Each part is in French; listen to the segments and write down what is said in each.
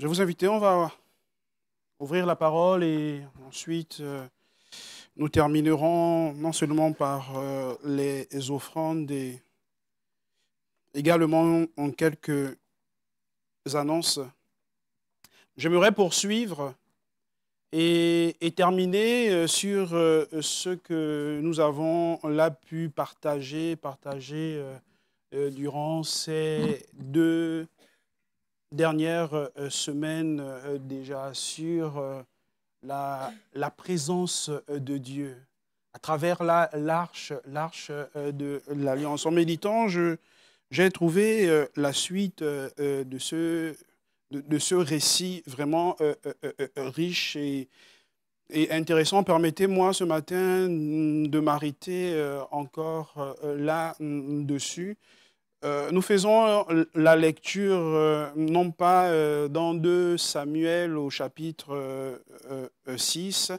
Je vais vous inviter, on va ouvrir la parole et ensuite nous terminerons non seulement par les offrandes et également en quelques annonces. J'aimerais poursuivre et terminer sur ce que nous avons là pu partager durant ces deux dernières semaines déjà sur la présence de Dieu à travers l'arche de l'Alliance. En méditant, j'ai trouvé la suite de ce récit vraiment riche et intéressant. Permettez-moi ce matin de m'arrêter encore là-dessus. Nous faisons la lecture non pas dans 2 Samuel au chapitre 6,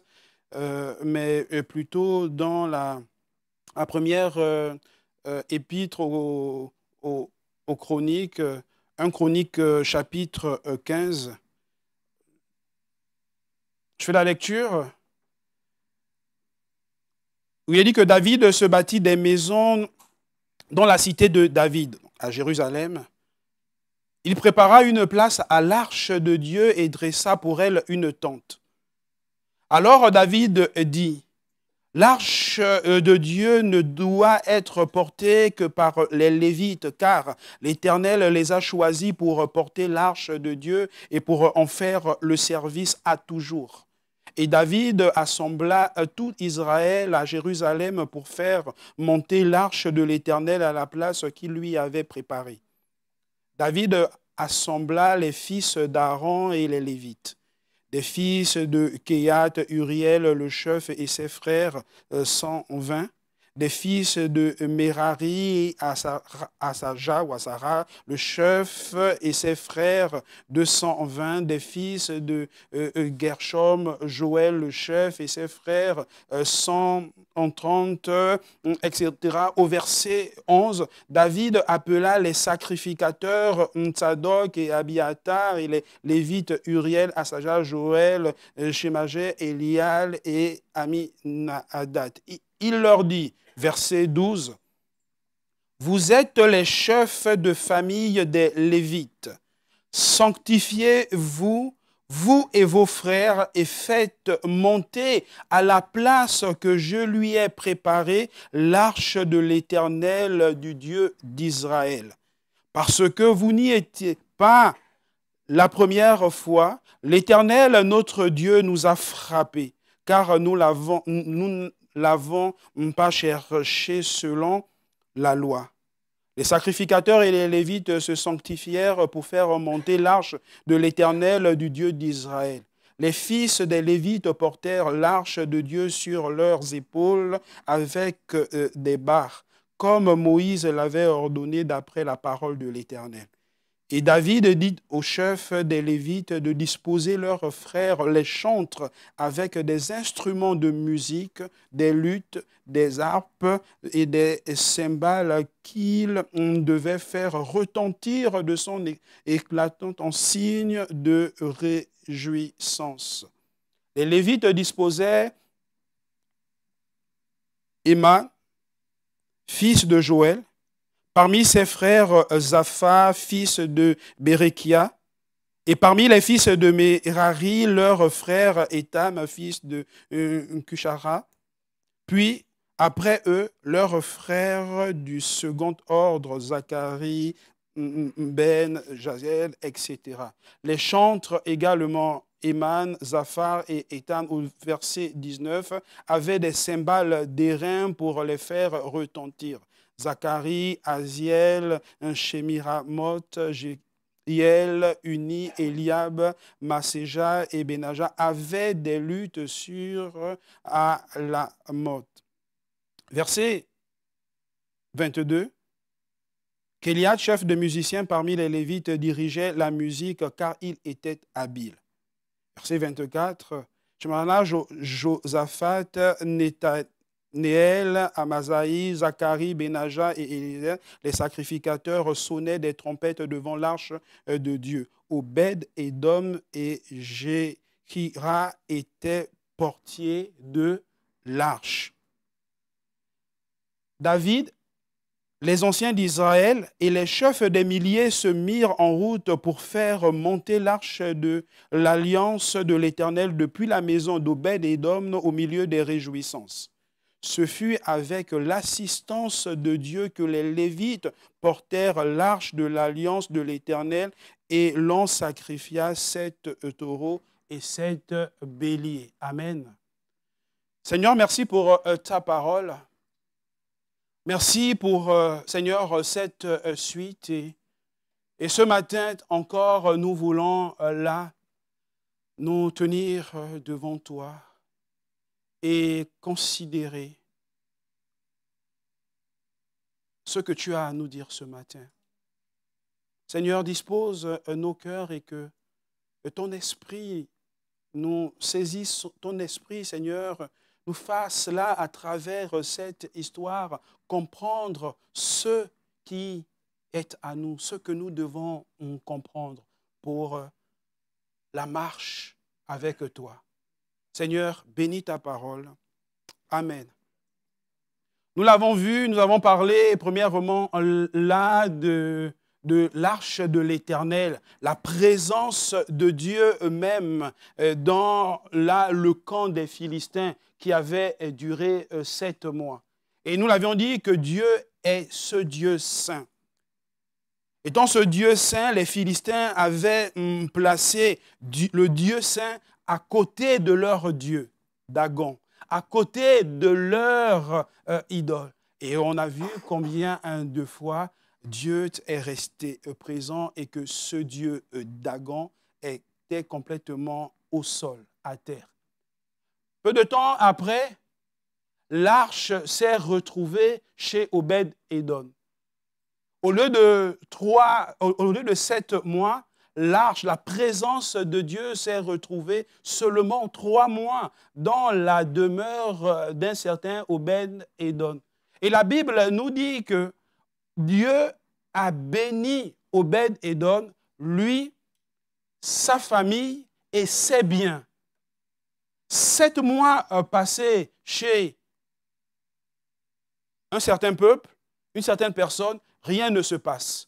mais plutôt dans la première épître aux Chroniques, 1 Chronique chapitre 15. Je fais la lecture où il est dit que David se bâtit des maisons dans la cité de David, à Jérusalem. Il prépara une place à l'arche de Dieu et dressa pour elle une tente. Alors David dit, l'arche de Dieu ne doit être portée que par les Lévites, car l'Éternel les a choisis pour porter l'arche de Dieu et pour en faire le service à toujours. Et David assembla tout Israël à Jérusalem pour faire monter l'arche de l'Éternel à la place qu'il lui avait préparée. David assembla les fils d'Aaron et les Lévites, des fils de Kehat, Uriel le chef et ses frères 120, des fils de Merari, Asaja ou Asara, le chef et ses frères 220, des fils de Gershom, Joël le chef et ses frères 130, etc. Au verset 11, David appela les sacrificateurs Tzadok et Abiatar et les Lévites Uriel, Asaja, Joël, Shemajé, Elial et Aminadab. Il leur dit, verset 12, « Vous êtes les chefs de famille des Lévites. Sanctifiez-vous, vous et vos frères, et faites monter à la place que je lui ai préparée l'arche de l'Éternel du Dieu d'Israël. Parce que vous n'y étiez pas la première fois, l'Éternel, notre Dieu, nous a frappés, car nous l'avons pas cherché selon la loi. Les sacrificateurs et les Lévites se sanctifièrent pour faire monter l'arche de l'Éternel du Dieu d'Israël. Les fils des Lévites portèrent l'arche de Dieu sur leurs épaules avec des barres, comme Moïse l'avait ordonné d'après la parole de l'Éternel. Et David dit aux chefs des Lévites de disposer leurs frères les chantres avec des instruments de musique, des luttes, des harpes et des cymbales qu'il devait faire retentir de son éclatante en signe de réjouissance. Les Lévites disposaient Emma, fils de Joël, parmi ses frères Zapha, fils de Bérekia, et parmi les fils de Merari, leur frère Étam, fils de Kushara, puis après eux, leurs frères du second ordre, Zacharie, Ben, Jaziel, etc. Les chantres également, Éman, Zaphar et Étam, au verset 19, avaient des cymbales d'airain pour les faire retentir. Zacharie, Aziel, Shemiramoth, Jéhiel, Uni, Eliab, Maséja et Benaja avaient des luttes sur Alamoth. Verset 22. Kéliat, chef de musiciens parmi les Lévites, dirigeait la musique car il était habile. Verset 24. Shemana, Josaphat, Néel, Amasaï, Zacharie, Benaja et Élisée, les sacrificateurs sonnaient des trompettes devant l'arche de Dieu. Obed, Édom et Jéhira étaient portiers de l'arche. David, les anciens d'Israël et les chefs des milliers se mirent en route pour faire monter l'arche de l'alliance de l'Éternel depuis la maison d'Obed-Édom au milieu des réjouissances. Ce fut avec l'assistance de Dieu que les Lévites portèrent l'arche de l'alliance de l'Éternel et l'on sacrifia 7 taureaux et 7 béliers. Amen. Seigneur, merci pour ta parole. Merci pour, Seigneur, cette suite. Et ce matin encore, nous voulons là nous tenir devant toi et considérer ce que tu as à nous dire ce matin. Seigneur, dispose nos cœurs et que ton esprit nous saisisse, ton esprit, Seigneur, nous fasse là, à travers cette histoire, comprendre ce qui est à nous, ce que nous devons comprendre pour la marche avec toi. Seigneur, bénis ta parole. Amen. Nous l'avons vu, nous avons parlé premièrement là de l'arche de l'Éternel, la présence de Dieu même dans là, le camp des Philistins qui avait duré 7 mois. Et nous l'avions dit que Dieu est ce Dieu saint. Et dans ce Dieu saint, les Philistins avaient placé le Dieu saint à côté de leur Dieu, Dagon, à côté de leur idole. Et on a vu combien de fois Dieu est resté présent et que ce Dieu Dagon était complètement au sol, à terre. Peu de temps après, l'arche s'est retrouvée chez Obed-Édom. Au lieu de 7 mois, l'arche, la présence de Dieu s'est retrouvée seulement 3 mois dans la demeure d'un certain Obed-Édom. Et la Bible nous dit que Dieu a béni Obed-Édom, lui, sa famille et ses biens. 7 mois passés chez un certain peuple, une certaine personne, rien ne se passe.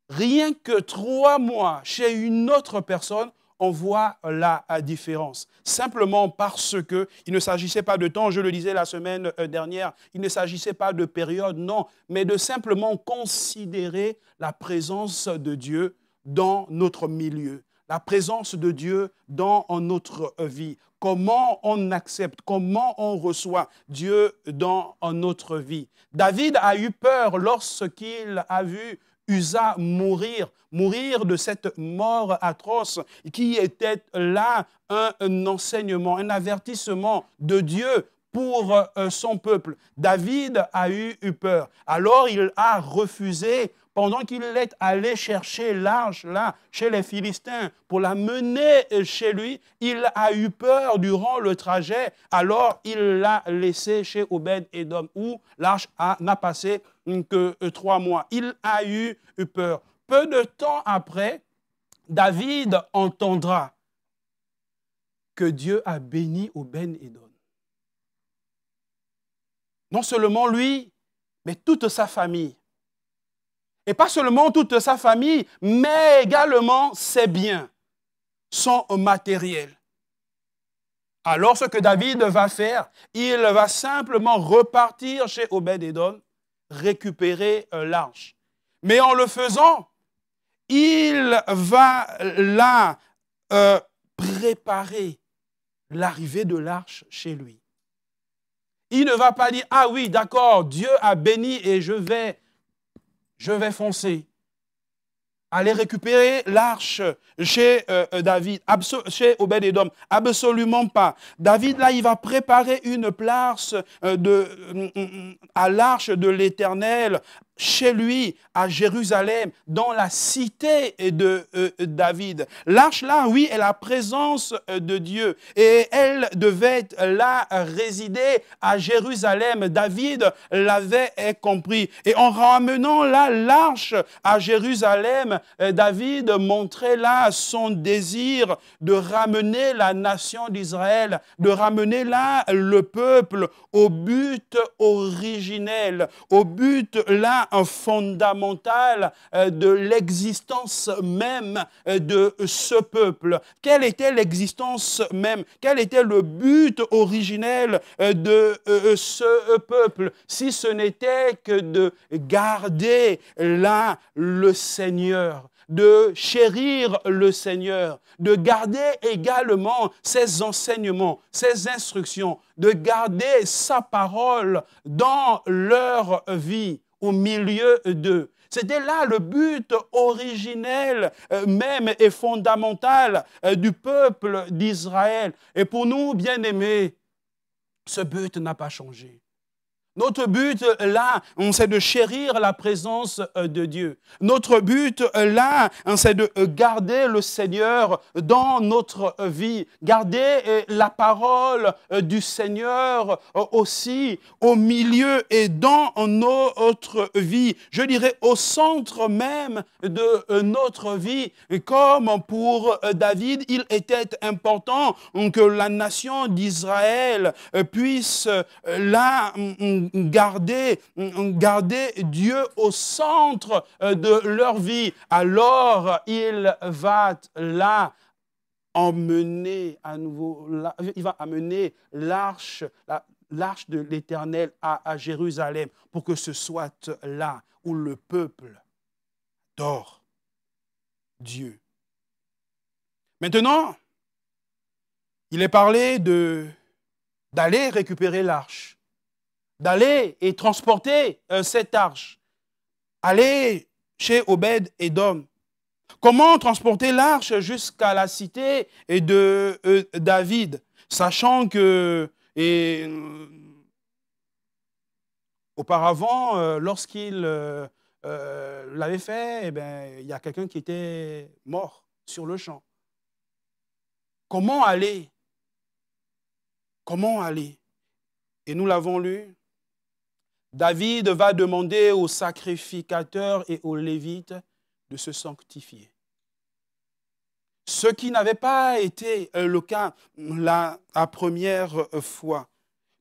Rien que 3 mois chez une autre personne, on voit la différence. Simplement parce qu'il ne s'agissait pas de temps, je le disais la semaine dernière, il ne s'agissait pas de période, non, mais de simplement considérer la présence de Dieu dans notre milieu, la présence de Dieu dans notre vie. Comment on accepte, comment on reçoit Dieu dans notre vie. David a eu peur lorsqu'il a vu Uza mourir de cette mort atroce qui était là un enseignement, un avertissement de Dieu pour son peuple. David a eu peur. Alors il a refusé, pendant qu'il est allé chercher l'arche là, chez les Philistins, pour la mener chez lui, il a eu peur durant le trajet. Alors il l'a laissé chez Obed-Édom, où l'arche n'a passé que 3 mois. Il a eu peur. Peu de temps après, David entendra que Dieu a béni Obed-Édom. Non seulement lui, mais toute sa famille. Et pas seulement toute sa famille, mais également ses biens, son matériel. Alors ce que David va faire, il va simplement repartir chez Obed-Édom, récupérer l'arche. Mais en le faisant, il va là préparer l'arrivée de l'arche chez lui. Il ne va pas dire, ah oui, d'accord, Dieu a béni et je vais foncer. Aller récupérer l'arche chez David, chez Obed-Édom. Absolument pas. David, là, il va préparer une place à l'arche de l'Éternel chez lui, à Jérusalem, dans la cité de David. L'arche là, oui, est la présence de Dieu. Et elle devait là résider à Jérusalem. David l'avait compris. Et en ramenant là l'arche à Jérusalem, David montrait là son désir de ramener la nation d'Israël, de ramener là le peuple au but originel, au but là fondamental de l'existence même de ce peuple. Quelle était l'existence même? Quel était le but originel de ce peuple? Si ce n'était que de garder là le Seigneur, de chérir le Seigneur, de garder également ses enseignements, ses instructions, de garder sa parole dans leur vie, au milieu d'eux. C'était là le but originel même et fondamental du peuple d'Israël. Et pour nous, bien-aimés, ce but n'a pas changé. Notre but, là, c'est de chérir la présence de Dieu. Notre but, là, c'est de garder le Seigneur dans notre vie. Garder la parole du Seigneur aussi au milieu et dans notre vie. Je dirais au centre même de notre vie. Comme pour David, il était important que la nation d'Israël puisse, là, garder Dieu au centre de leur vie. Alors, il va là emmener à nouveau, il va amener l'arche de l'Éternel à Jérusalem pour que ce soit là où le peuple adore Dieu. Maintenant, il est parlé d'aller récupérer l'arche, d'aller et transporter cette arche, aller chez Obed-Édom. Comment transporter l'arche jusqu'à la cité de David, sachant que auparavant, lorsqu'il l'avait fait, il y a quelqu'un qui était mort sur le champ. Comment aller? Comment aller? Et nous l'avons lu. David va demander aux sacrificateurs et aux Lévites de se sanctifier. Ce qui n'avait pas été le cas la première fois.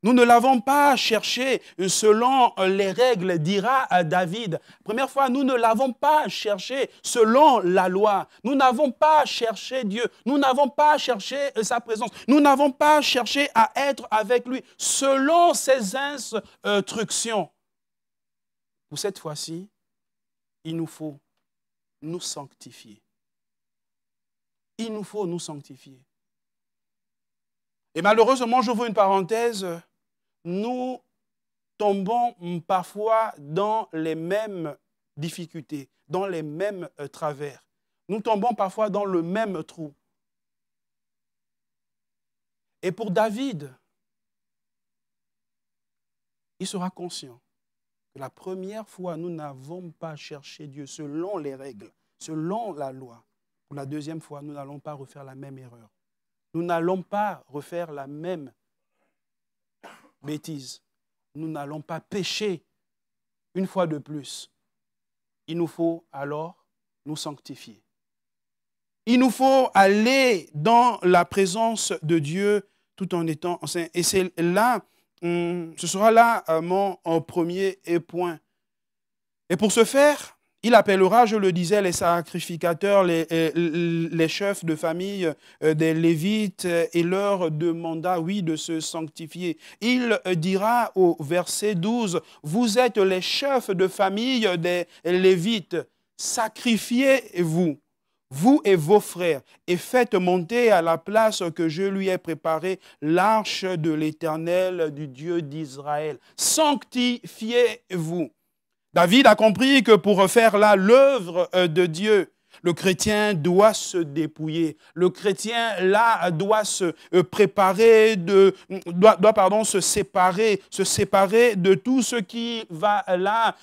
Nous ne l'avons pas cherché selon les règles, dira David. Première fois, nous ne l'avons pas cherché selon la loi. Nous n'avons pas cherché Dieu. Nous n'avons pas cherché sa présence. Nous n'avons pas cherché à être avec lui selon ses instructions. Pour cette fois-ci, il nous faut nous sanctifier. Il nous faut nous sanctifier. Et malheureusement, j'ouvre une parenthèse, nous tombons parfois dans les mêmes difficultés, dans les mêmes travers. Nous tombons parfois dans le même trou. Et pour David, il sera conscient que la première fois, nous n'avons pas cherché Dieu selon les règles, selon la loi. Pour la deuxième fois, nous n'allons pas refaire la même erreur. Nous n'allons pas refaire la même bêtise. Nous n'allons pas pécher une fois de plus. Il nous faut alors nous sanctifier. Il nous faut aller dans la présence de Dieu tout en étant saint. Et c'est là, ce sera là mon premier point. Et pour ce faire, il appellera, je le disais, les sacrificateurs, les chefs de famille des Lévites et leur demanda, oui, de se sanctifier. Il dira au verset 12, « Vous êtes les chefs de famille des Lévites, sacrifiez-vous, vous et vos frères, et faites monter à la place que je lui ai préparée l'arche de l'Éternel, du Dieu d'Israël. Sanctifiez-vous. » David a compris que pour faire là l'œuvre de Dieu, Le chrétien doit se dépouiller. Le chrétien, là, doit se préparer, se séparer de tout ce qui va là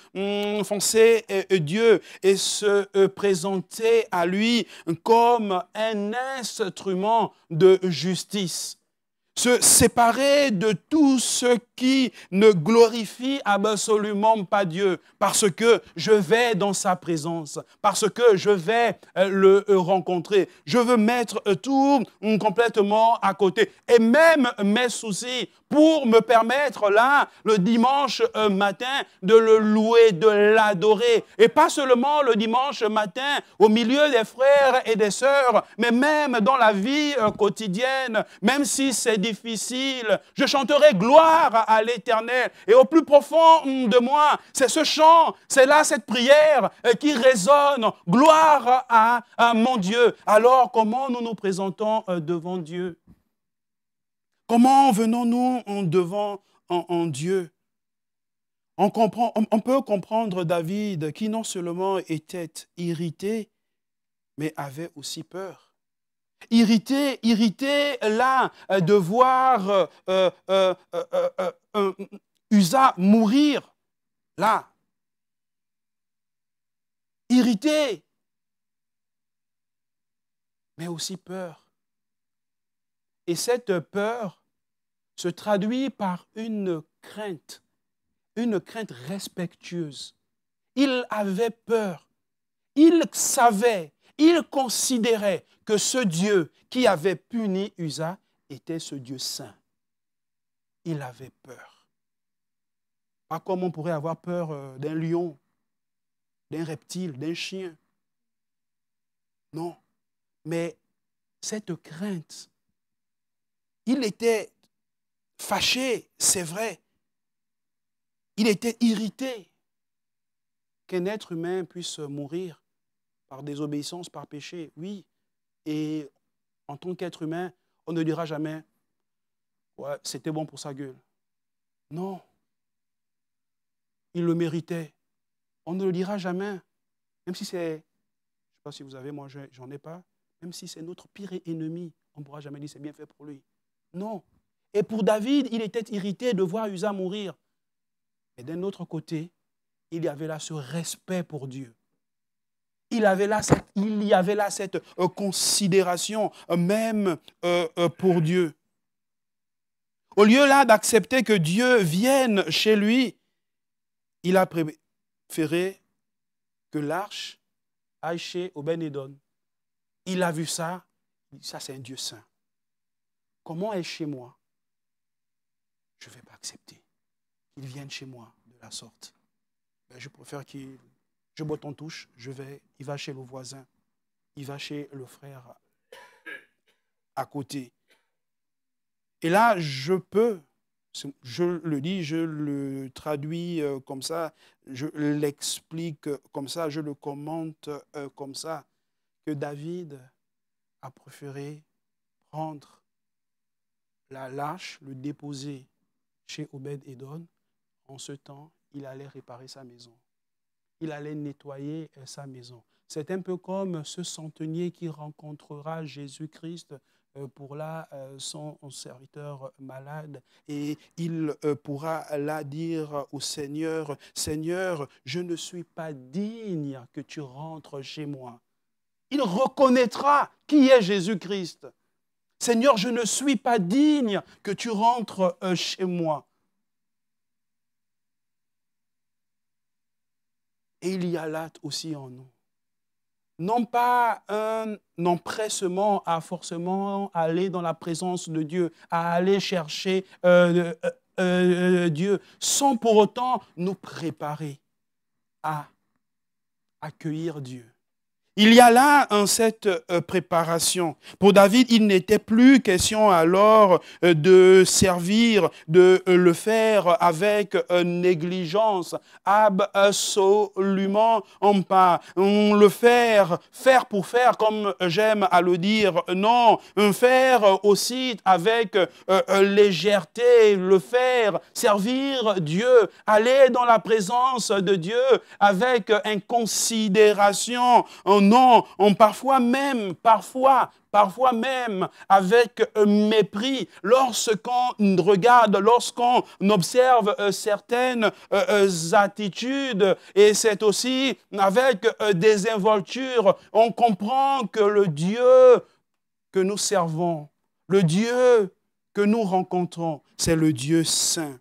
foncer Dieu et se présenter à lui comme un instrument de justice. Se séparer de tout ce qui ne glorifie absolument pas Dieu, parce que je vais dans sa présence, parce que je vais le rencontrer. Je veux mettre tout complètement à côté. Et même mes soucis pour me permettre là, le dimanche matin, de le louer, de l'adorer. Et pas seulement le dimanche matin, au milieu des frères et des sœurs, mais même dans la vie quotidienne, même si c'est difficile, je chanterai gloire à l'Éternel. Et au plus profond de moi, c'est ce chant, c'est là cette prière qui résonne, gloire à mon Dieu. Alors, comment nous nous présentons devant Dieu? Comment venons-nous devant Dieu? On peut comprendre David qui non seulement était irrité, mais avait aussi peur. Irrité là de voir Uza mourir là. Irrité, mais aussi peur. Et cette peur se traduit par une crainte respectueuse. Il avait peur, il savait, il considérait que ce Dieu qui avait puni Uza était ce Dieu saint. Il avait peur. Pas comme on pourrait avoir peur d'un lion, d'un reptile, d'un chien. Non, mais cette crainte, il était fâché, c'est vrai. Il était irrité qu'un être humain puisse mourir par désobéissance, par péché. Oui, et en tant qu'être humain, on ne dira jamais « ouais, c'était bon pour sa gueule ». Non, il le méritait. On ne le dira jamais, même si c'est, je ne sais pas si vous avez, moi j'en ai pas, même si c'est notre pire ennemi, on ne pourra jamais dire c'est bien fait pour lui. Non. Et pour David, il était irrité de voir Uza mourir. Mais d'un autre côté, il y avait là ce respect pour Dieu. Il y avait là cette considération même pour Dieu. Au lieu là d'accepter que Dieu vienne chez lui, il a préféré que l'arche aille chez Obed-Édom. Il a vu ça, ça c'est un Dieu saint. Comment est chez moi? Je ne vais pas accepter qu'il vienne chez moi de la sorte. Ben, je préfère je botte en touche, il va chez le voisin, il va chez le frère à côté. Et là, je le dis, je le traduis comme ça, je l'explique comme ça, je le commente comme ça, que David a préféré prendre la lâche, le déposer chez Obed-Édom. En ce temps, il allait réparer sa maison. Il allait nettoyer sa maison. C'est un peu comme ce centenier qui rencontrera Jésus-Christ pour là son serviteur malade. Et il pourra là dire au Seigneur, « Seigneur, je ne suis pas digne que tu rentres chez moi. » Il reconnaîtra qui est Jésus-Christ. « Seigneur, je ne suis pas digne que tu rentres chez moi. » Et il y a là aussi en nous. Non pas un empressement à forcément aller dans la présence de Dieu, à aller chercher Dieu, sans pour autant nous préparer à accueillir Dieu. Il y a là cette préparation. Pour David, il n'était plus question alors de servir, de le faire avec négligence, absolument pas. Le faire pour faire, comme j'aime à le dire, non. Faire aussi avec légèreté, le faire, servir Dieu, aller dans la présence de Dieu avec une considération non, parfois même avec mépris, lorsqu'on regarde, lorsqu'on observe certaines attitudes, et c'est aussi avec désinvolture, on comprend que le Dieu que nous servons, le Dieu que nous rencontrons, c'est le Dieu saint.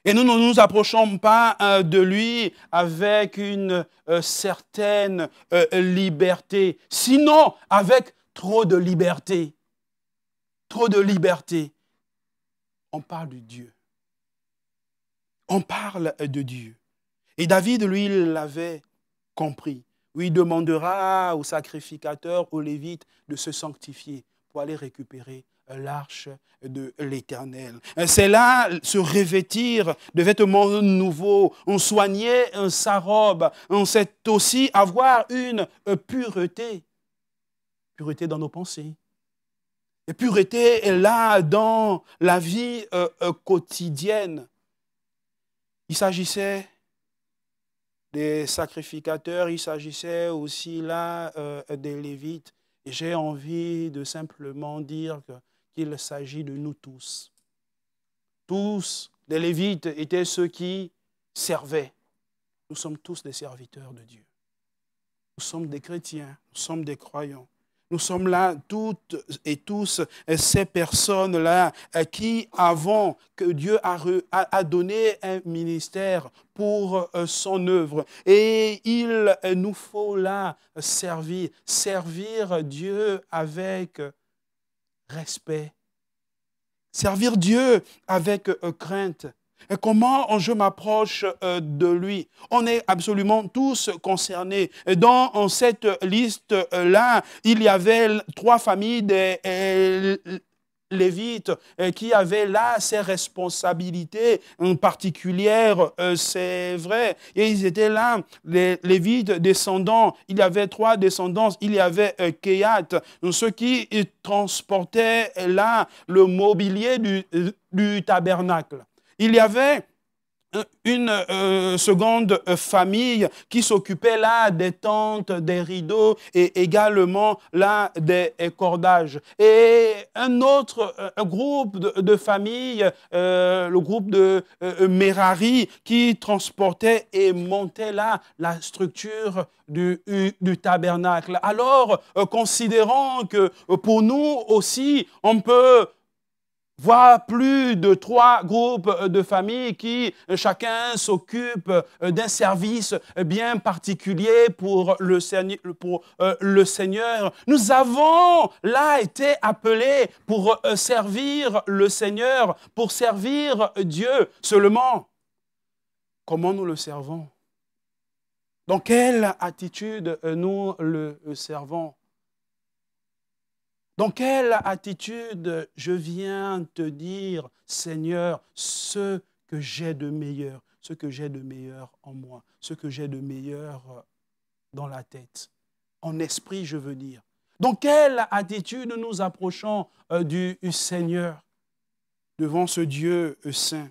Et nous ne nous approchons pas de lui avec une certaine liberté, sinon avec trop de liberté. Trop de liberté. On parle de Dieu. On parle de Dieu. Et David, lui, il l'avait compris. Oui, il demandera aux sacrificateurs, aux Lévites, de se sanctifier pour aller récupérer l'arche de l'Éternel. C'est là se revêtir de vêtements nouveaux, on soigner sa robe, on sait aussi avoir une pureté. Pureté dans nos pensées. Et pureté est là dans la vie quotidienne. Il s'agissait des sacrificateurs, il s'agissait aussi là des Lévites. Et j'ai envie de simplement dire qu'il s'agit de nous tous. Tous, les Lévites étaient ceux qui servaient. Nous sommes tous des serviteurs de Dieu. Nous sommes des chrétiens, nous sommes des croyants. Nous sommes là toutes et tous ces personnes-là qui, avant que Dieu a donné un ministère pour son œuvre. Et il nous faut là servir Dieu avec respect. Servir Dieu avec crainte. Et comment je m'approche de lui? On est absolument tous concernés. Dans cette liste-là, il y avait 3 familles des Lévites qui avaient là ces responsabilités particulières, c'est vrai. Et ils étaient là, les Lévites descendants. Il y avait 3 descendants. Il y avait Kehat, ceux qui transportaient là le mobilier du tabernacle. Il y avait une seconde famille qui s'occupait là des tentes, des rideaux et également là des cordages. Et un autre groupe de familles, le groupe de Merari, qui transportait et montait là la structure du tabernacle. Alors, considérons que pour nous aussi, on peut voir plus de 3 groupes de familles qui chacun s'occupe d'un service bien particulier pour le Seigneur. Nous avons là été appelés pour servir le Seigneur, pour servir Dieu. Seulement, comment nous le servons? Dans quelle attitude nous le servons? Dans quelle attitude je viens te dire, Seigneur, ce que j'ai de meilleur, ce que j'ai de meilleur en moi, ce que j'ai de meilleur dans la tête, en esprit, je veux dire. Dans quelle attitude nous nous approchons du Seigneur devant ce Dieu saint?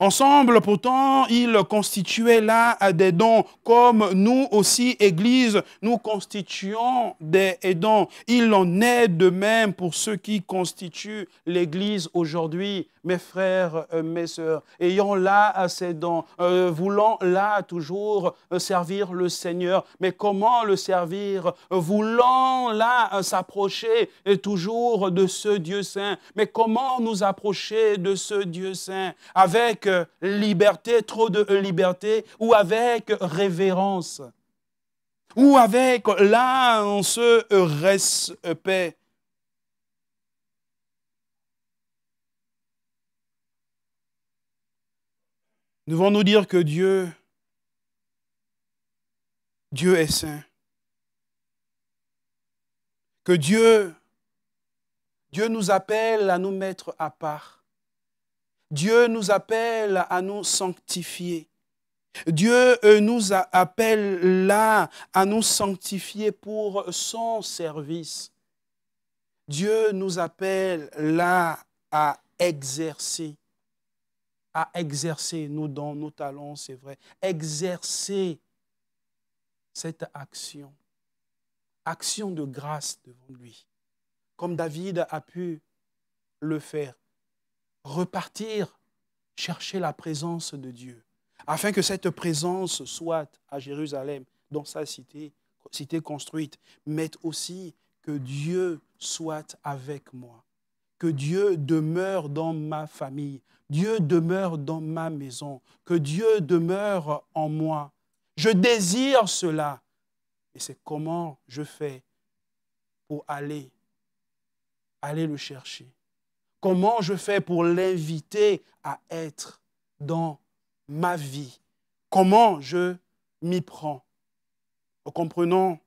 Ensemble, pourtant, ils constituaient là des dons, comme nous aussi, Église, nous constituons des dons. Il en est de même pour ceux qui constituent l'Église aujourd'hui, mes frères, mes sœurs. Ayant là ces dons, voulant là toujours servir le Seigneur. Mais comment le servir? Voulant là s'approcher toujours de ce Dieu saint. Mais comment nous approcher de ce Dieu saint? Avec liberté, trop de liberté, ou avec révérence, ou avec là on se respect. Nous devons nous dire que Dieu est saint, que Dieu nous appelle à nous mettre à part. Dieu nous appelle à nous sanctifier. Dieu nous appelle là à nous sanctifier pour son service. Dieu nous appelle là à exercer nos dons, nos talents, c'est vrai. Exercer cette action. Action de grâce devant lui. Comme David a pu le faire. Repartir, chercher la présence de Dieu. Afin que cette présence soit à Jérusalem, dans sa cité construite, mais aussi que Dieu soit avec moi. Que Dieu demeure dans ma famille. Dieu demeure dans ma maison. Que Dieu demeure en moi. Je désire cela. Et c'est comment je fais pour aller le chercher. Comment je fais pour l'inviter à être dans ma vie. Comment je m'y prends. Comprenons,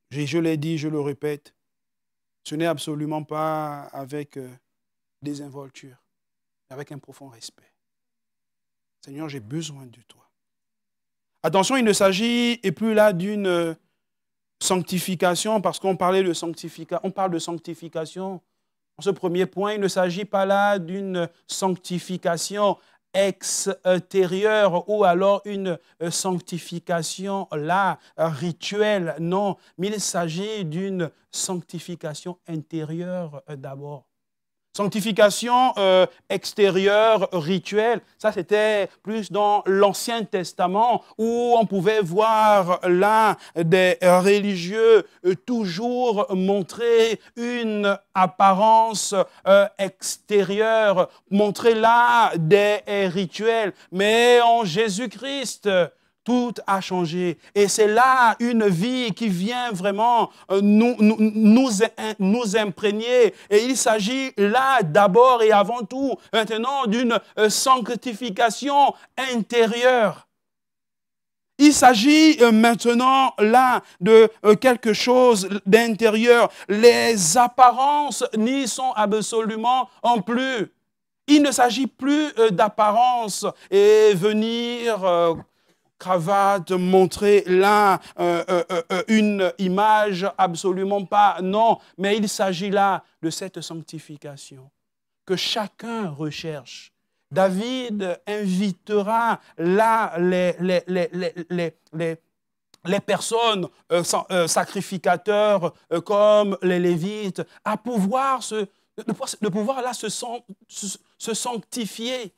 je l'ai dit, je le répète, ce n'est absolument pas avec désinvolture, mais avec un profond respect. Seigneur, j'ai besoin de toi. Attention, il ne s'agit plus là d'une sanctification, parce qu'on parlait de sanctification, on parle de sanctification. En ce premier point, il ne s'agit pas là d'une sanctification extérieure ou alors une sanctification là, rituelle. Non, mais il s'agit d'une sanctification intérieure d'abord. Sanctification extérieure, rituelle, ça c'était plus dans l'Ancien Testament où on pouvait voir là des religieux toujours montrer une apparence extérieure, montrer là des rituels. Mais en Jésus-Christ, tout a changé. Et c'est là une vie qui vient vraiment nous imprégner. Et il s'agit là d'abord et avant tout maintenant d'une sanctification intérieure. Il s'agit maintenant là de quelque chose d'intérieur. Les apparences n'y sont absolument plus. Il ne s'agit plus d'apparence et venir... cravate, montrer là une image, absolument pas, non. Mais il s'agit là de cette sanctification que chacun recherche. David invitera là les personnes sacrificateurs comme les Lévites à pouvoir là se sanctifier.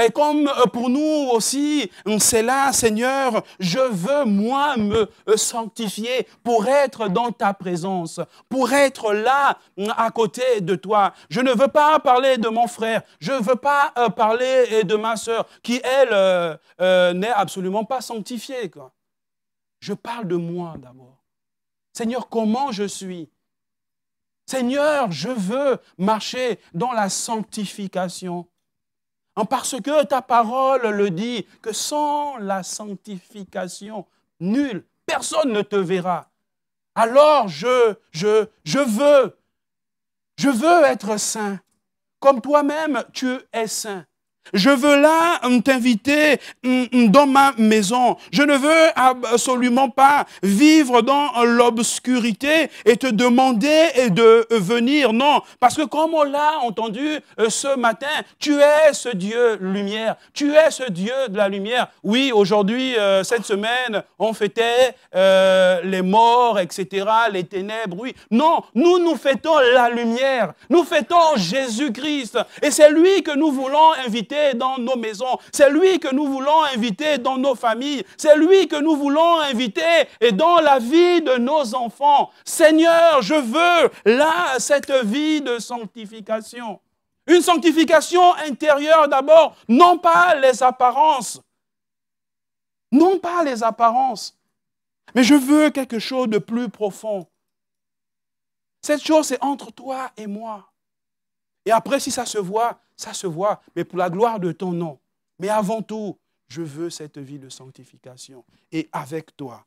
Et comme pour nous aussi, c'est là, Seigneur, je veux moi me sanctifier pour être dans ta présence, pour être là à côté de toi. Je ne veux pas parler de mon frère, je ne veux pas parler de ma sœur qui, elle, n'est absolument pas sanctifiée, quoi. Je parle de moi d'abord. Seigneur, comment je suis? Seigneur, je veux marcher dans la sanctification. Parce que ta parole le dit, que sans la sanctification, nul, personne ne te verra. Alors je veux être saint, comme toi-même tu es saint. Je veux là t'inviter dans ma maison. Je ne veux absolument pas vivre dans l'obscurité et te demander de venir. Non, parce que comme on l'a entendu ce matin, tu es ce Dieu lumière. Tu es ce Dieu de la lumière. Oui, aujourd'hui, cette semaine, on fêtait les morts, etc., les ténèbres. Oui, non, nous fêtons la lumière. Nous fêtons Jésus-Christ. Et c'est lui que nous voulons inviter dans nos maisons. C'est lui que nous voulons inviter dans nos familles. C'est lui que nous voulons inviter et dans la vie de nos enfants. Seigneur, je veux là cette vie de sanctification. Une sanctification intérieure d'abord, non pas les apparences. Non pas les apparences. Mais je veux quelque chose de plus profond. Cette chose, c'est entre toi et moi. Et après, si ça se voit, mais pour la gloire de ton nom. Mais avant tout, je veux cette vie de sanctification. Et avec toi.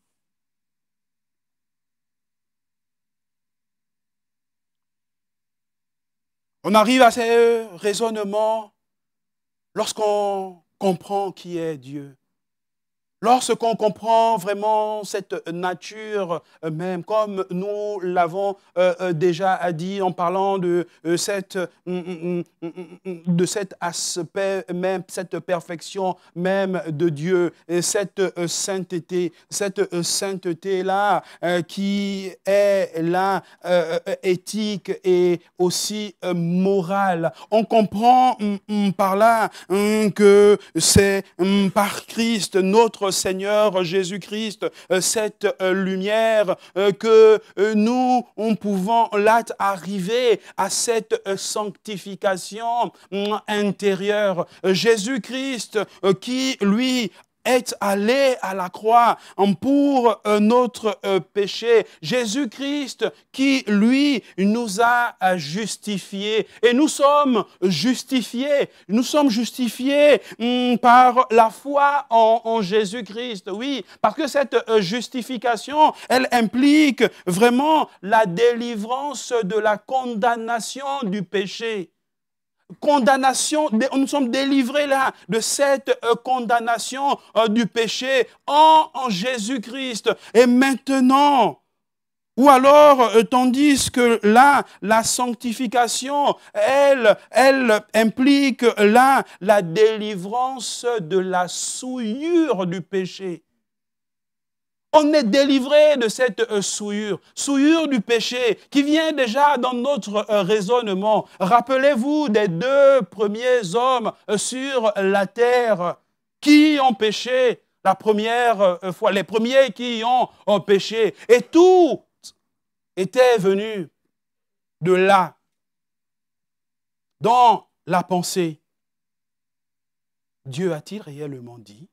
On arrive à ces raisonnements lorsqu'on comprend qui est Dieu. Lorsqu'on comprend vraiment cette nature même, comme nous l'avons déjà dit en parlant de cet aspect même, cette perfection même de Dieu, et cette sainteté-là qui est là éthique et aussi morale. On comprend par là que c'est par Christ, notre Seigneur Jésus-Christ, cette lumière que nous pouvons là arriver à cette sanctification intérieure. Jésus-Christ qui, lui, est allé à la croix pour notre péché. Jésus-Christ qui, lui, nous a justifiés. Et nous sommes justifiés. Nous sommes justifiés par la foi en Jésus-Christ. Oui, parce que cette justification, elle implique vraiment la délivrance de la condamnation du péché. Condamnation, nous sommes délivrés là de cette condamnation du péché en Jésus-Christ. Et maintenant, ou alors, tandis que là, la sanctification, elle implique là la délivrance de la souillure du péché. On est délivré de cette souillure du péché qui vient déjà dans notre raisonnement. Rappelez-vous des 2 premiers hommes sur la terre qui ont péché la première fois, les premiers qui ont péché. Et tout était venu de là, dans la pensée. Dieu a-t-il réellement dit?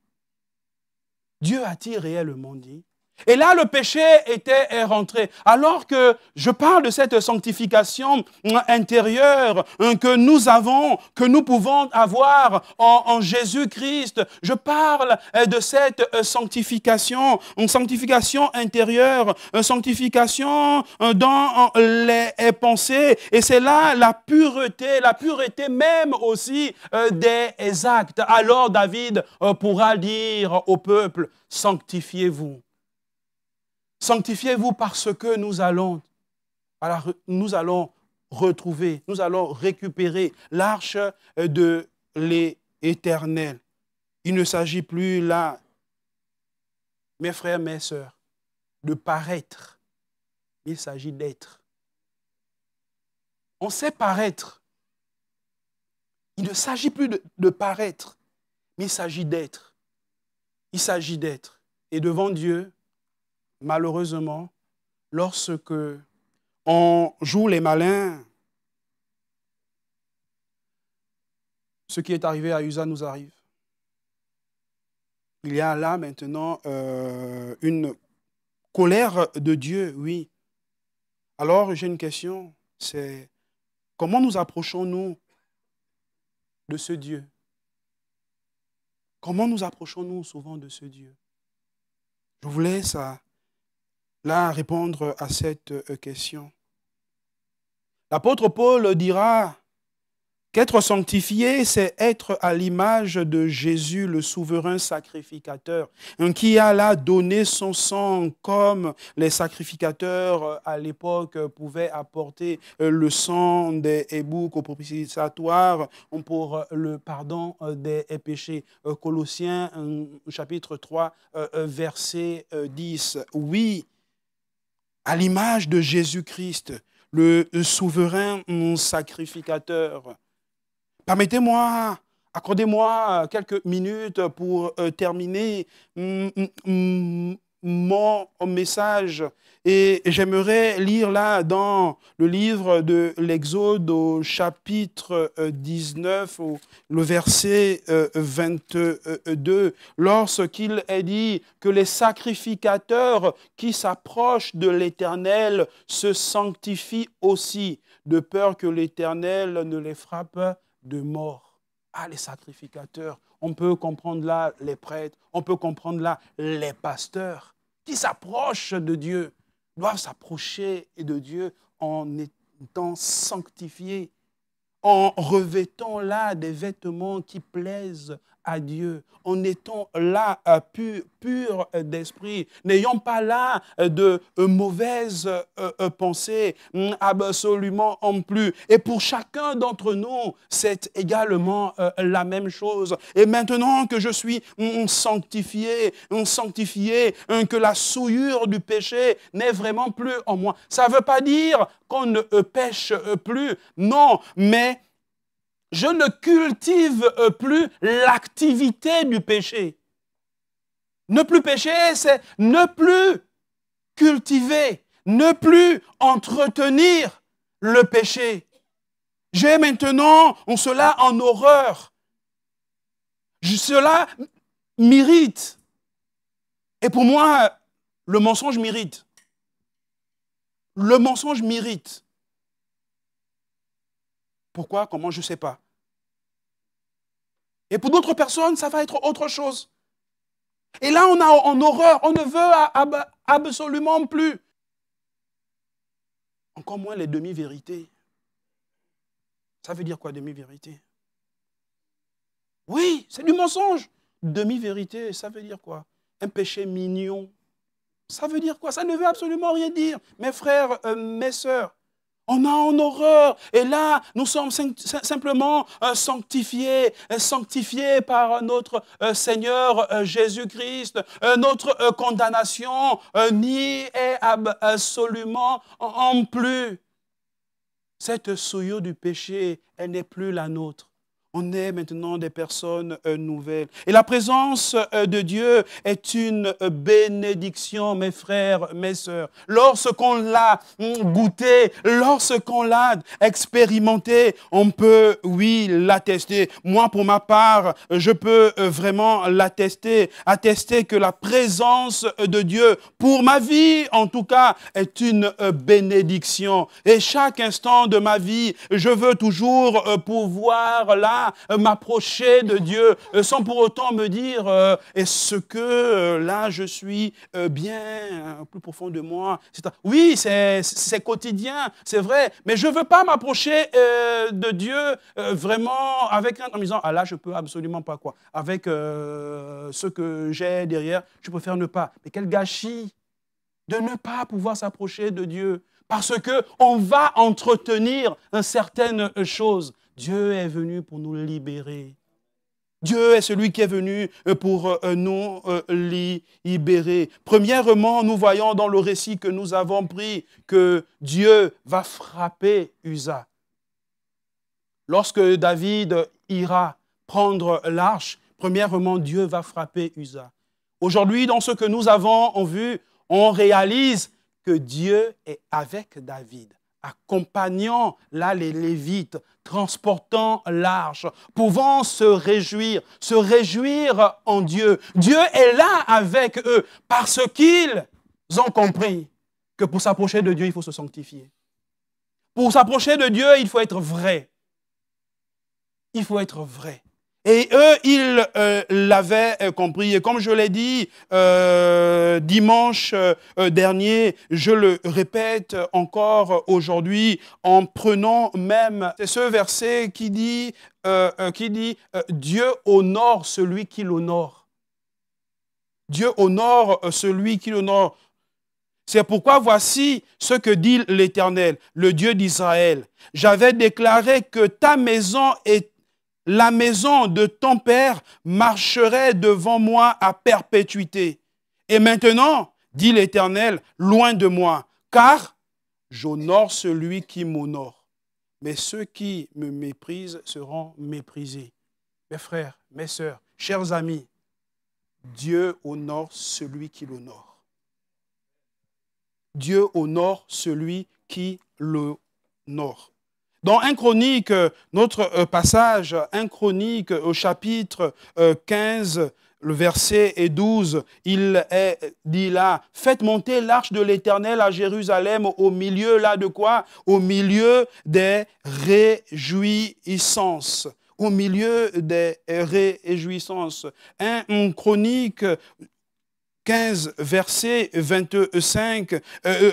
Dieu a-t-il réellement dit? Et là, le péché est rentré. Alors que je parle de cette sanctification intérieure que nous avons, que nous pouvons avoir en Jésus-Christ, je parle de cette sanctification, une sanctification intérieure, une sanctification dans les pensées. Et c'est là la pureté même aussi des actes. Alors David pourra dire au peuple, sanctifiez-vous. Sanctifiez-vous parce que nous allons retrouver, nous allons récupérer l'arche de l'Éternel. Il ne s'agit plus là, mes frères, mes sœurs, de paraître. Il s'agit d'être. On sait paraître. Il ne s'agit plus de paraître, mais il s'agit d'être. Il s'agit d'être. Et devant Dieu, malheureusement, lorsque on joue les malins, ce qui est arrivé à Uza nous arrive. Il y a là maintenant une colère de Dieu, oui. Alors j'ai une question, c'est comment nous approchons-nous de ce Dieu? Comment nous approchons-nous souvent de ce Dieu? Je voulais là répondre à cette question. L'apôtre Paul dira qu'être sanctifié, c'est être à l'image de Jésus, le souverain sacrificateur, qui a là donné son sang comme les sacrificateurs à l'époque pouvaient apporter le sang des boucs au propitiatoire pour le pardon des péchés. Colossiens chapitre 3, verset 10. Oui, à l'image de Jésus-Christ, le souverain sacrificateur. Permettez-moi, accordez-moi quelques minutes pour terminer mon message. Et j'aimerais lire là dans le livre de l'Exode au chapitre 19, le verset 22, lorsqu'il est dit que les sacrificateurs qui s'approchent de l'Éternel se sanctifient aussi, de peur que l'Éternel ne les frappe de mort. Ah, les sacrificateurs, on peut comprendre là les prêtres, on peut comprendre là les pasteurs qui s'approchent de Dieu, doivent s'approcher de Dieu en étant sanctifiés, en revêtant là des vêtements qui plaisent à Dieu, en étant là pur d'esprit, n'ayant pas là de mauvaises pensées, absolument en plus. Et pour chacun d'entre nous, c'est également la même chose. Et maintenant que je suis sanctifié, que la souillure du péché n'est vraiment plus en moi. Ça ne veut pas dire qu'on ne pêche plus, non, mais je ne cultive plus l'activité du péché. Ne plus pécher, c'est ne plus cultiver, ne plus entretenir le péché. J'ai maintenant cela en horreur. Cela m'irrite. Et pour moi, le mensonge m'irrite. Le mensonge m'irrite. Pourquoi? Comment? Je ne sais pas. Et pour d'autres personnes, ça va être autre chose. Et là, on a en horreur, on ne veut absolument plus. Encore moins les demi-vérités. Ça veut dire quoi, demi-vérité? Oui, c'est du mensonge. Demi-vérité, ça veut dire quoi? Un péché mignon. Ça veut dire quoi? Ça ne veut absolument rien dire. Mes frères, mes sœurs, on a en horreur. Et là, nous sommes simplement sanctifiés par notre Seigneur Jésus-Christ. Notre condamnation n'y est absolument en plus. Cette souillure du péché, elle n'est plus la nôtre. On est maintenant des personnes nouvelles. Et la présence de Dieu est une bénédiction, mes frères, mes sœurs. Lorsqu'on l'a goûté, lorsqu'on l'a expérimenté, on peut, oui, l'attester. Moi, pour ma part, je peux vraiment l'attester. Attester que la présence de Dieu, pour ma vie en tout cas, est une bénédiction. Et chaque instant de ma vie, je veux toujours pouvoir là, m'approcher de Dieu sans pour autant me dire est-ce que là je suis bien plus profond de moi. Oui, c'est quotidien, c'est vrai, mais je ne veux pas m'approcher de Dieu vraiment avec en me disant ah là je peux absolument pas quoi. Avec ce que j'ai derrière, je préfère ne pas. Mais quel gâchis de ne pas pouvoir s'approcher de Dieu parce qu'on va entretenir certaines choses. Dieu est venu pour nous libérer. Dieu est celui qui est venu pour nous libérer. Premièrement, nous voyons dans le récit que nous avons pris que Dieu va frapper Uza. Lorsque David ira prendre l'arche, premièrement, Dieu va frapper Uza. Aujourd'hui, dans ce que nous avons vu, on réalise que Dieu est avec David, accompagnant là les Lévites, transportant l'arche, pouvant se réjouir en Dieu. Dieu est là avec eux parce qu'ils ont compris que pour s'approcher de Dieu, il faut se sanctifier. Pour s'approcher de Dieu, il faut être vrai. Il faut être vrai. Et eux, ils l'avaient compris. Et comme je l'ai dit dimanche dernier, je le répète encore aujourd'hui en prenant même ce verset qui dit Dieu honore celui qui l'honore. Dieu honore celui qui l'honore. C'est pourquoi voici ce que dit l'Éternel, le Dieu d'Israël. J'avais déclaré que ta maison est la maison de ton père marcherait devant moi à perpétuité. Et maintenant, dit l'Éternel, loin de moi, car j'honore celui qui m'honore. Mais ceux qui me méprisent seront méprisés. Mes frères, mes sœurs, chers amis, Dieu honore celui qui l'honore. Dieu honore celui qui l'honore. Dans 1 Chronique, notre passage, 1 Chronique au chapitre 15, le verset 12, il est dit là, « Faites monter l'arche de l'Éternel à Jérusalem au milieu, là de quoi? Au milieu des réjouissances. » Au milieu des réjouissances. 1 Chronique 15, verset 25,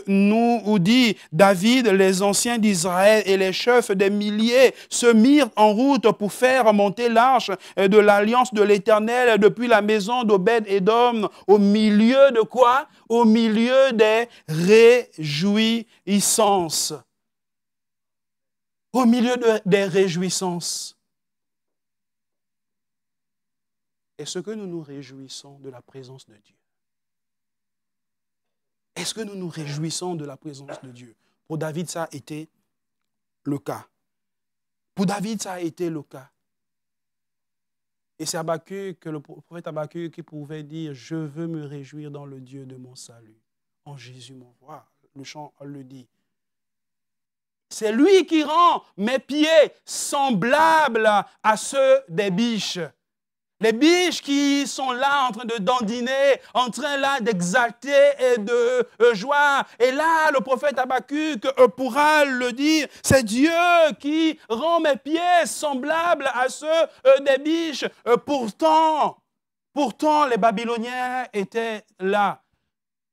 nous dit David, les anciens d'Israël et les chefs des milliers se mirent en route pour faire monter l'arche de l'alliance de l'Éternel depuis la maison d'Obed-Édom au milieu de quoi? Au milieu des réjouissances. Au milieu des réjouissances. Est-ce que nous nous réjouissons de la présence de Dieu? Est-ce que nous nous réjouissons de la présence de Dieu? Pour David, ça a été le cas. Pour David, ça a été le cas. Et c'est Habakkuk, le prophète Habakkuk qui pouvait dire « Je veux me réjouir dans le Dieu de mon salut, en Jésus mon roi ». Le chant le dit. C'est lui qui rend mes pieds semblables à ceux des biches. Les biches qui sont là en train de dandiner, en train là d'exalter et de joie. Et là, le prophète Habakkuk pourra le dire, c'est Dieu qui rend mes pieds semblables à ceux des biches. Pourtant, les Babyloniens étaient là.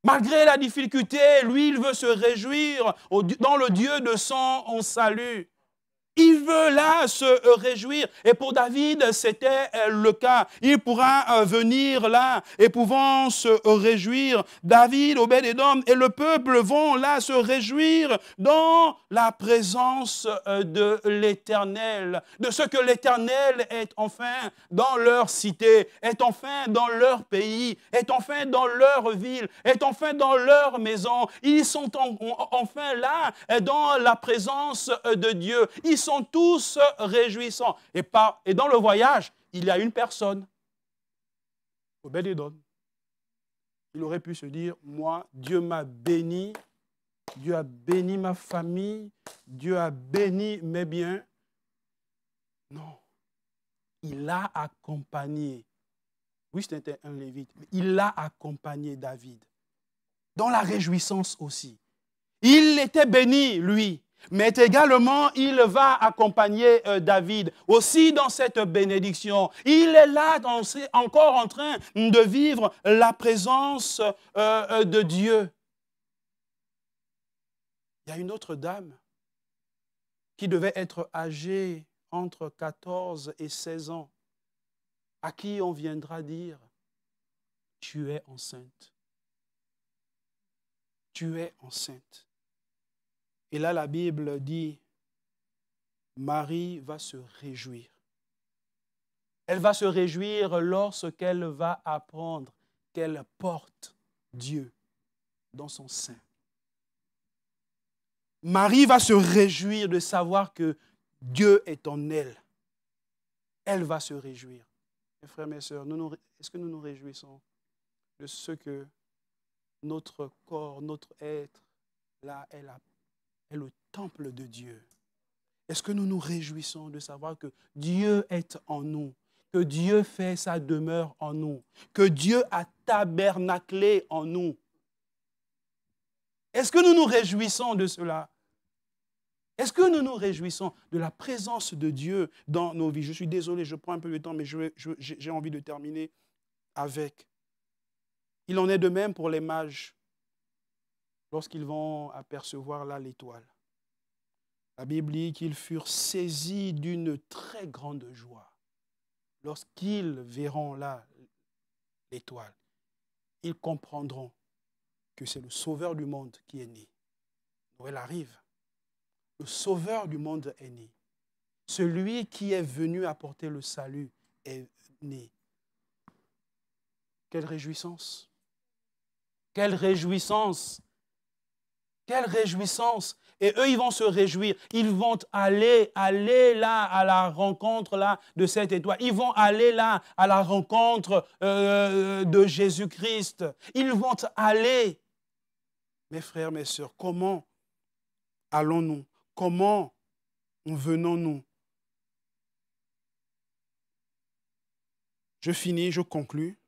Malgré la difficulté, lui, il veut se réjouir dans le Dieu de son salut. Il veut là se réjouir. Et pour David, c'était le cas. Il pourra venir là et pouvant se réjouir. David, Obed-Édom et le peuple vont là se réjouir dans la présence de l'Éternel. De ce que l'Éternel est enfin dans leur cité, est enfin dans leur pays, est enfin dans leur ville, est enfin dans leur maison. Ils sont enfin là dans la présence de Dieu. Ils sont tous réjouissants. Et dans le voyage, il y a une personne, Obed-Édom. Il aurait pu se dire, moi, Dieu m'a béni, Dieu a béni ma famille, Dieu a béni mes biens. Non. Il l'a accompagné. Oui, c'était un lévite, mais il l'a accompagné, David. Dans la réjouissance aussi. Il était béni, lui. Mais également, il va accompagner David aussi dans cette bénédiction. Il est là encore en train de vivre la présence de Dieu. Il y a une autre dame qui devait être âgée entre 14 et 16 ans, à qui on viendra dire, tu es enceinte. Tu es enceinte. Et là, la Bible dit, Marie va se réjouir. Elle va se réjouir lorsqu'elle va apprendre qu'elle porte Dieu dans son sein. Marie va se réjouir de savoir que Dieu est en elle. Elle va se réjouir. Mes frères, mes sœurs, est-ce que nous nous réjouissons de ce que notre corps, notre être, là, est le temple de Dieu? Est-ce que nous nous réjouissons de savoir que Dieu est en nous, que Dieu fait sa demeure en nous, que Dieu a tabernaclé en nous? Est-ce que nous nous réjouissons de cela? Est-ce que nous nous réjouissons de la présence de Dieu dans nos vies? Je suis désolé, je prends un peu de temps, mais j'ai envie de terminer avec. Il en est de même pour les mages lorsqu'ils vont apercevoir là l'étoile. La Bible dit qu'ils furent saisis d'une très grande joie. Lorsqu'ils verront là l'étoile, ils comprendront que c'est le Sauveur du monde qui est né. Noël arrive. Le Sauveur du monde est né. Celui qui est venu apporter le salut est né. Quelle réjouissance! Quelle réjouissance! Quelle réjouissance! Et eux, ils vont se réjouir. Ils vont aller là à la rencontre là de cette étoile. Ils vont aller là à la rencontre de Jésus-Christ. Ils vont aller. Mes frères, mes sœurs, comment allons-nous? Comment venons-nous? Je finis, je conclus.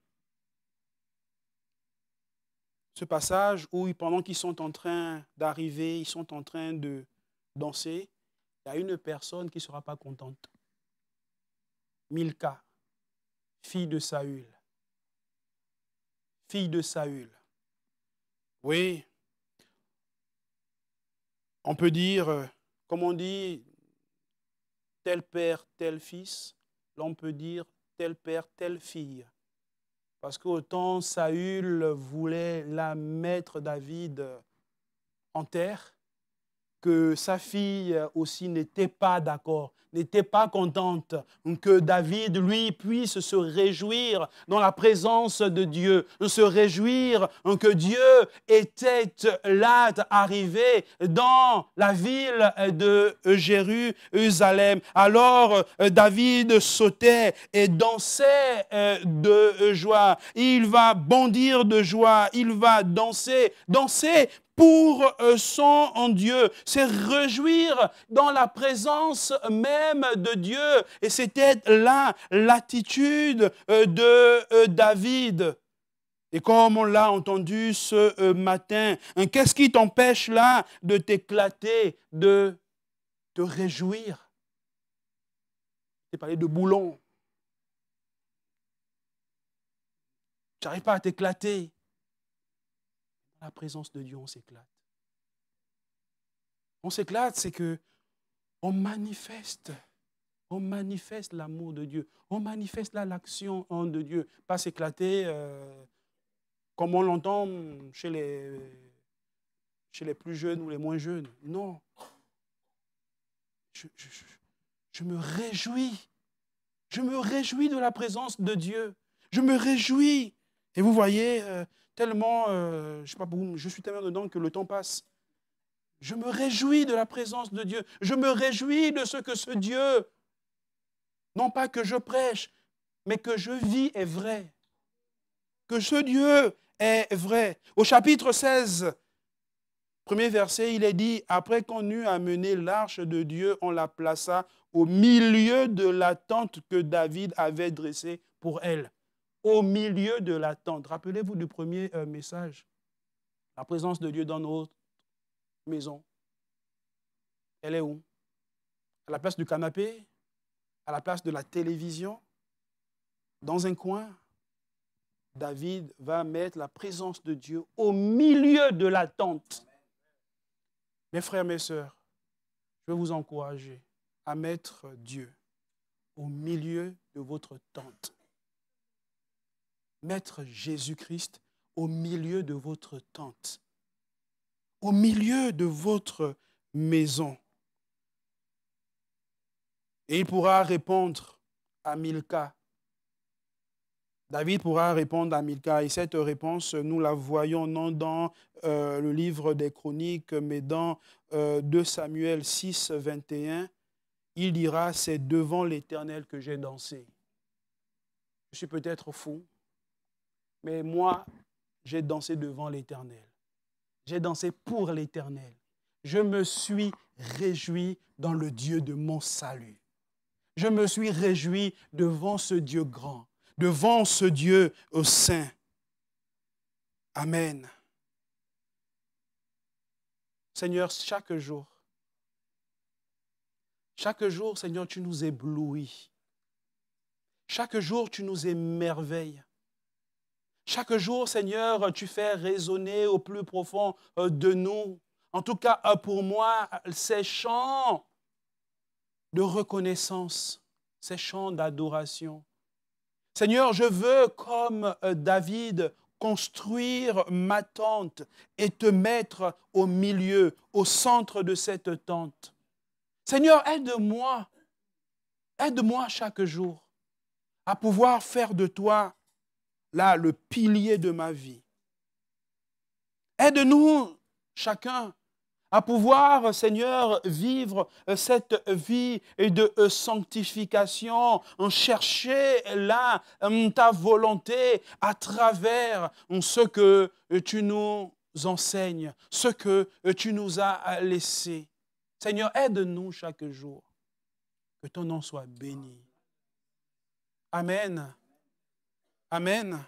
Ce passage où, pendant qu'ils sont en train d'arriver, ils sont en train de danser, il y a une personne qui ne sera pas contente. Milka, fille de Saül. fille de Saül. Oui, on peut dire, comme on dit, tel père, tel fils. Là, on peut dire tel père, telle fille. Parce qu'autant Saül voulait la mettre David en terre, que sa fille aussi n'était pas d'accord, n'était pas contente que David, lui, puisse se réjouir dans la présence de Dieu, se réjouir que Dieu était là, arrivé dans la ville de Jérusalem. Alors David sautait et dansait de joie. Il va bondir de joie, il va danser pour son Dieu, c'est réjouir dans la présence même de Dieu. Et c'était là l'attitude de David. Et comme on l'a entendu ce matin, qu'est-ce qui t'empêche là de t'éclater, de te réjouir? Tu parlé de boulon. Tu n'arrives pas à t'éclater. Dans la présence de Dieu, on s'éclate. On s'éclate, c'est que on manifeste l'amour de Dieu. On manifeste là l'action de Dieu. Pas s'éclater comme on l'entend chez les plus jeunes ou les moins jeunes. Non. Je me réjouis. Je me réjouis de la présence de Dieu. Je me réjouis. Et vous voyez, tellement, je sais pas, je suis tellement dedans que le temps passe. Je me réjouis de la présence de Dieu. Je me réjouis de ce que ce Dieu, non pas que je prêche, mais que je vis est vrai. Que ce Dieu est vrai. Au chapitre 16, premier verset, il est dit, après qu'on eut amené l'arche de Dieu, on la plaça au milieu de la tente que David avait dressée pour elle. Au milieu de la tente. Rappelez-vous du premier message. La présence de Dieu dans notre maison. Elle est où? À la place du canapé? À la place de la télévision? Dans un coin? David va mettre la présence de Dieu au milieu de la tente. Mes frères, mes sœurs, je veux vous encourager à mettre Dieu au milieu de votre tente. Mettre Jésus-Christ au milieu de votre tente. Au milieu de votre maison. Et il pourra répondre à Milca. David pourra répondre à Milca. Et cette réponse, nous la voyons non dans le livre des Chroniques, mais dans 2 Samuel 6, 21. Il dira, c'est devant l'Éternel que j'ai dansé. Je suis peut-être fou, mais moi, j'ai dansé devant l'Éternel. J'ai dansé pour l'Éternel. Je me suis réjoui dans le Dieu de mon salut. Je me suis réjoui devant ce Dieu grand, devant ce Dieu saint. Amen. Seigneur, chaque jour, Seigneur, tu nous éblouis. Chaque jour, tu nous émerveilles. Chaque jour, Seigneur, tu fais résonner au plus profond de nous. En tout cas, pour moi, ces chants de reconnaissance, ces chants d'adoration. Seigneur, je veux, comme David, construire ma tente et te mettre au milieu, au centre de cette tente. Seigneur, aide-moi chaque jour à pouvoir faire de toi, là, le pilier de ma vie. Aide-nous, chacun, à pouvoir, Seigneur, vivre cette vie de sanctification, chercher là ta volonté à travers ce que tu nous enseignes, ce que tu nous as laissé. Seigneur, aide-nous chaque jour. Que ton nom soit béni. Amen. Amen.